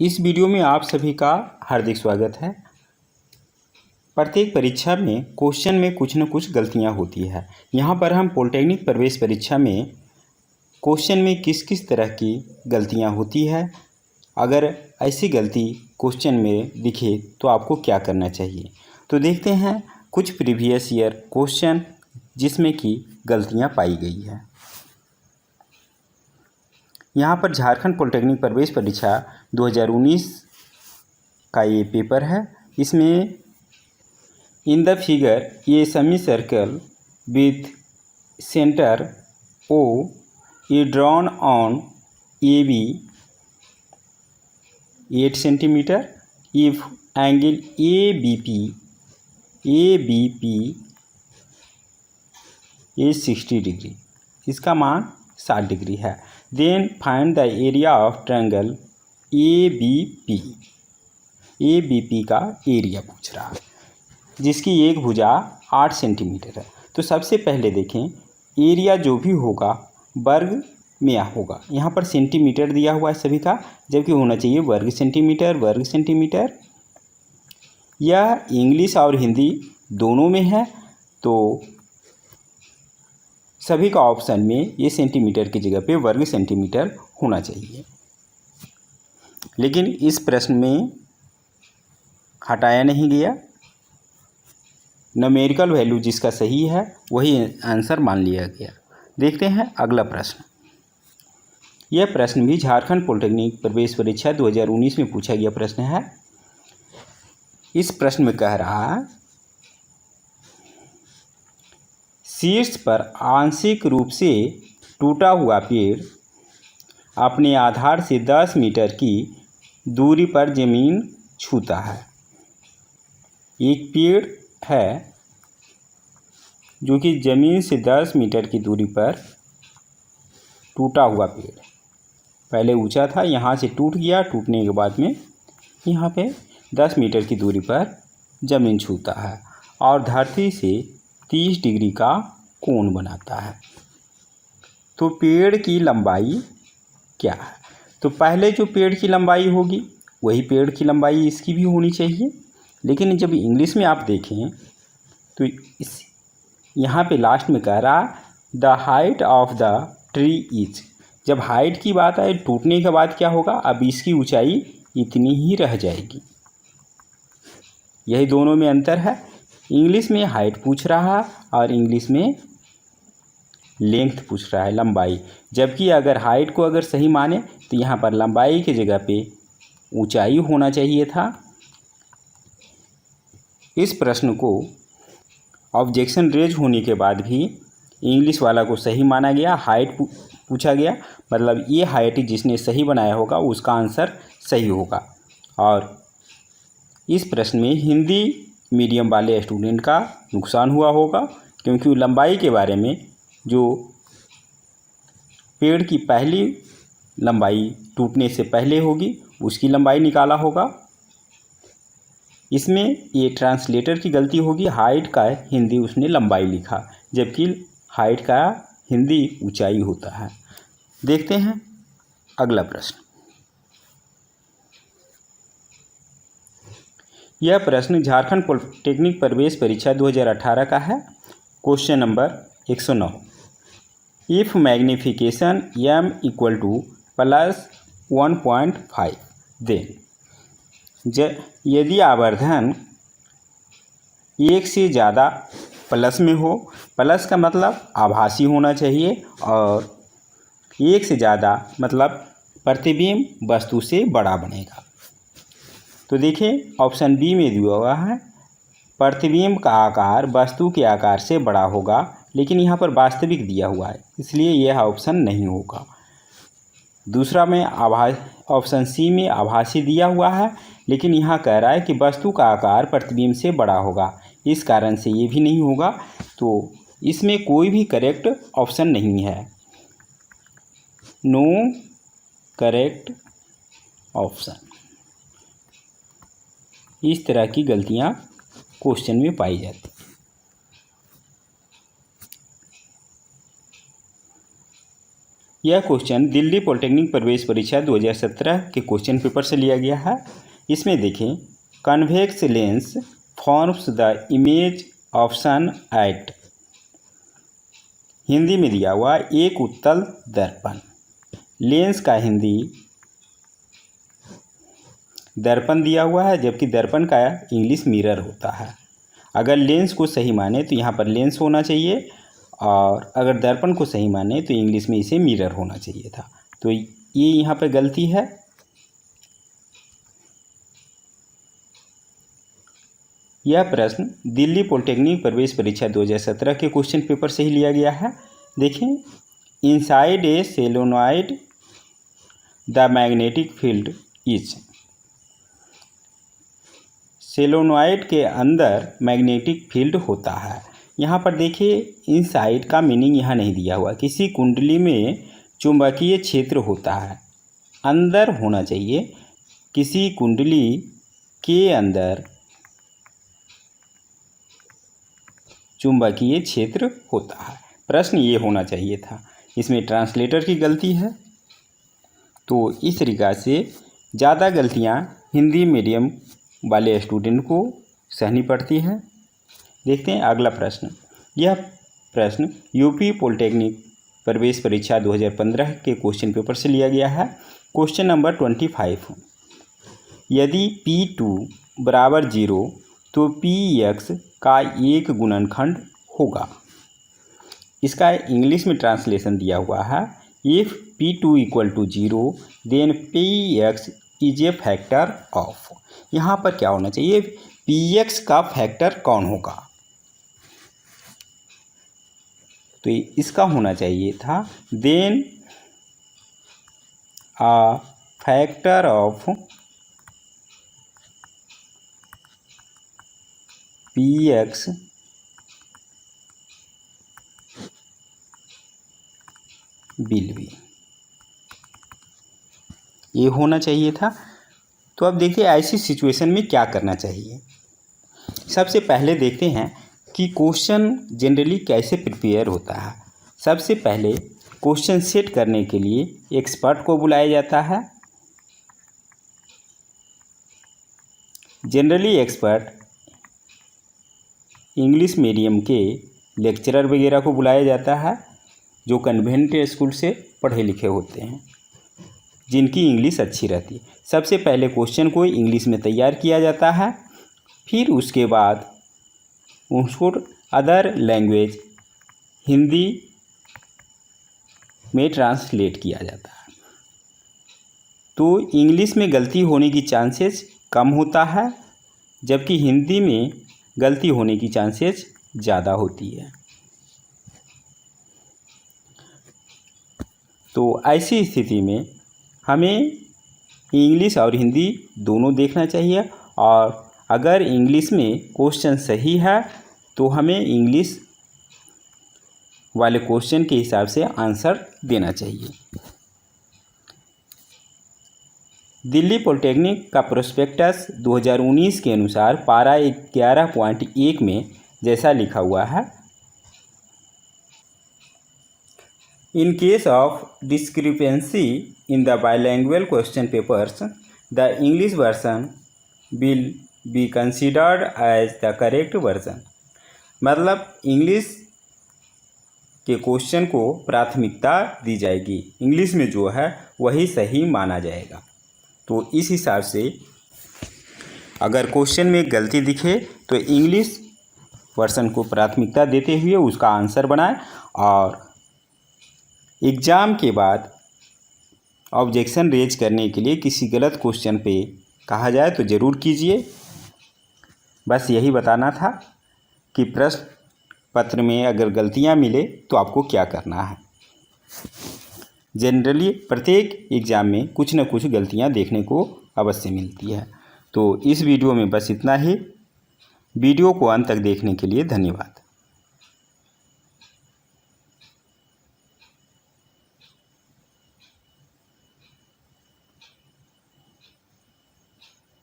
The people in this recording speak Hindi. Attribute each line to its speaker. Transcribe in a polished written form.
Speaker 1: इस वीडियो में आप सभी का हार्दिक स्वागत है। प्रत्येक परीक्षा में क्वेश्चन में कुछ न कुछ गलतियां होती है। यहाँ पर हम पॉलिटेक्निक प्रवेश परीक्षा में क्वेश्चन में किस किस तरह की गलतियां होती है, अगर ऐसी गलती क्वेश्चन में दिखे तो आपको क्या करना चाहिए। तो देखते हैं कुछ प्रीवियस ईयर क्वेश्चन जिसमें कि गलतियाँ पाई गई है। यहाँ पर झारखंड पॉलिटेक्निक प्रवेश परीक्षा 2019 का ये पेपर है। इसमें in the figure a semi circle with centre O a drawn on A B 8 centimetre if angle A B P is 60 degree, इसका मान 60 डिग्री है। Then find the area of triangle A B P का एरिया पूछ रहा है, जिसकी एक भुजा 8 सेंटीमीटर है। तो सबसे पहले देखें एरिया जो भी होगा वर्ग में होगा। यहाँ पर सेंटीमीटर दिया हुआ है सभी का, जबकि होना चाहिए वर्ग सेंटीमीटर। यह इंग्लिश और हिंदी दोनों में है, तो सभी का ऑप्शन में ये सेंटीमीटर की जगह पे वर्ग सेंटीमीटर होना चाहिए। लेकिन इस प्रश्न में हटाया नहीं गया, न्यूमेरिकल वैल्यू जिसका सही है वही आंसर मान लिया गया। देखते हैं अगला प्रश्न। यह प्रश्न भी झारखंड पॉलिटेक्निक प्रवेश परीक्षा 2019 में पूछा गया प्रश्न है। इस प्रश्न में कह रहा है शीर्ष पर आंशिक रूप से टूटा हुआ पेड़ अपने आधार से 10 मीटर की दूरी पर जमीन छूता है। एक पेड़ है जो कि जमीन से 10 मीटर की दूरी पर टूटा हुआ पेड़, पहले ऊंचा था, यहाँ से टूट गया, टूटने के बाद में यहाँ पे 10 मीटर की दूरी पर जमीन छूता है और धरती से 30 डिग्री का कोण बनाता है। तो पेड़ की लंबाई क्या है? तो पहले जो पेड़ की लंबाई होगी वही पेड़ की लंबाई इसकी भी होनी चाहिए। लेकिन जब इंग्लिश में आप देखें तो इस यहाँ पे लास्ट में कह रहा the height of the tree is, जब हाइट की बात आए टूटने के बाद क्या होगा, अब इसकी ऊंचाई इतनी ही रह जाएगी। यही दोनों में अंतर है। इंग्लिश में हाइट पूछ रहा है और इंग्लिश में लेंथ पूछ रहा है, लंबाई। जबकि अगर हाइट को अगर सही माने तो यहाँ पर लंबाई की जगह पे ऊंचाई होना चाहिए था। इस प्रश्न को ऑब्जेक्शन रेज होने के बाद भी इंग्लिश वाला को सही माना गया, हाइट पूछा गया, मतलब ये हाइट जिसने सही बनाया होगा उसका आंसर सही होगा। और इस प्रश्न में हिंदी मीडियम वाले स्टूडेंट का नुकसान हुआ होगा, क्योंकि लंबाई के बारे में जो पेड़ की पहली लंबाई टूटने से पहले होगी उसकी लंबाई निकाला होगा। इसमें ये ट्रांसलेटर की गलती होगी, हाइट का हिंदी उसने लंबाई लिखा, जबकि हाइट का हिंदी ऊंचाई होता है। देखते हैं अगला प्रश्न। यह प्रश्न झारखंड पॉलिटेक्निक प्रवेश परीक्षा 2018 का है। Question number 109। If magnification m equal to +1.5 then, यदि आवर्धन 1 से ज़्यादा प्लस में हो, प्लस का मतलब आभासी होना चाहिए और 1 से ज़्यादा मतलब प्रतिबिंब वस्तु से बड़ा बनेगा। तो देखिए ऑप्शन बी में दिया हुआ है प्रतिबिंब का आकार वस्तु के आकार से बड़ा होगा, लेकिन यहाँ पर वास्तविक दिया हुआ है इसलिए यह ऑप्शन नहीं होगा। दूसरा में ऑप्शन सी में आभासी दिया हुआ है, लेकिन यहाँ कह रहा है कि वस्तु का आकार प्रतिबिंब से बड़ा होगा, इस कारण से ये भी नहीं होगा। तो इसमें कोई भी करेक्ट ऑप्शन नहीं है, नो करेक्ट ऑप्शन। इस तरह की गलतियाँ क्वेश्चन में पाई जाती। यह क्वेश्चन दिल्ली पॉलिटेक्निक प्रवेश परीक्षा 2017 के क्वेश्चन पेपर से लिया गया है। इसमें देखें, convex lens forms the image of sun at, Hindi में दिया हुआ एक उत्तल दर्पण। लेंस का हिंदी दर्पण दिया हुआ है, जबकि दर्पण का इंग्लिश मिरर होता है। अगर लेंस को सही माने तो यहाँ पर लेंस होना चाहिए, और अगर दर्पण को सही माने तो इंग्लिश में इसे मिरर होना चाहिए था। तो ये यहाँ पर गलती है। यह प्रश्न दिल्ली पॉलिटेक्निक प्रवेश परीक्षा 2017 के क्वेश्चन पेपर से ही लिया गया है। देखें, inside a solenoid the magnetic field is, solenoid के अंदर मैग्नेटिक फील्ड होता है। यहाँ पर देखिए, इनसाइड का मीनिंग यहाँ नहीं दिया हुआ। किसी कुंडली में चुंबकीय क्षेत्र होता है, अंदर होना चाहिए। किसी कुंडली के अंदर चुंबकीय क्षेत्र होता है, प्रश्न ये होना चाहिए था। इसमें ट्रांसलेटर की गलती है। तो इस तरीक़ा से ज़्यादा गलतियाँ हिंदी मीडियम वाले स्टूडेंट को सहनी पड़ती हैं। देखते हैं अगला प्रश्न। यह प्रश्न यूपी पॉलिटेक्निक प्रवेश परीक्षा 2015 के क्वेश्चन पेपर से लिया गया है। क्वेश्चन नंबर 25, यदि P2 बराबर 0 तो Px का एक गुणनखंड होगा। इसका इंग्लिश में ट्रांसलेशन दिया हुआ है, if P2 equal to 0 then Px is a factor of. यहाँ पर क्या होना चाहिए, Px का फैक्टर कौन होगा। तो इसका होना चाहिए था then a factor of Px will be, ये होना चाहिए था। तो अब देखिए ऐसी सिचुएशन में क्या करना चाहिए। सबसे पहले देखते हैं कि क्वेश्चन जनरली कैसे प्रिपेयर होता है। सबसे पहले क्वेश्चन सेट करने के लिए एक्सपर्ट को बुलाया जाता है। जनरली एक्सपर्ट इंग्लिश मीडियम के लेक्चरर वगैरह को बुलाया जाता है, जो कन्वेंट स्कूल से पढ़े लिखे होते हैं, जिनकी इंग्लिश अच्छी रहती है। सबसे पहले क्वेश्चन को इंग्लिश में तैयार किया जाता है, फिर उसके बाद उसको अदर लैंग्वेज हिंदी में ट्रांसलेट किया जाता है। तो इंग्लिश में गलती होने की चांसेस कम होता है, जबकि हिंदी में गलती होने की चांसेस ज़्यादा होती है। तो ऐसी स्थिति में हमें इंग्लिश और हिंदी दोनों देखना चाहिए, और अगर इंग्लिश में क्वेश्चन सही है तो हमें इंग्लिश वाले क्वेश्चन के हिसाब से आंसर देना चाहिए। दिल्ली पॉलिटेक्निक का प्रोस्पेक्टस 2019 के अनुसार पारा 11.1 में जैसा लिखा हुआ है, In case of discrepancy in the bilingual question papers, the English version will be considered as the correct version. मतलब इंग्लिश के क्वेश्चन को प्राथमिकता दी जाएगी, इंग्लिश में जो है वही सही माना जाएगा। तो इस हिसाब से अगर क्वेश्चन में गलती दिखे तो इंग्लिश वर्सन को प्राथमिकता देते हुए उसका आंसर बनाएं, और एग्ज़ाम के बाद ऑब्जेक्शन रेज करने के लिए किसी गलत क्वेश्चन पे कहा जाए तो ज़रूर कीजिए। बस यही बताना था कि प्रश्न पत्र में अगर गलतियां मिले तो आपको क्या करना है। जनरली प्रत्येक एग्ज़ाम में कुछ न कुछ गलतियां देखने को अवश्य मिलती है। तो इस वीडियो में बस इतना ही। वीडियो को अंत तक देखने के लिए धन्यवाद।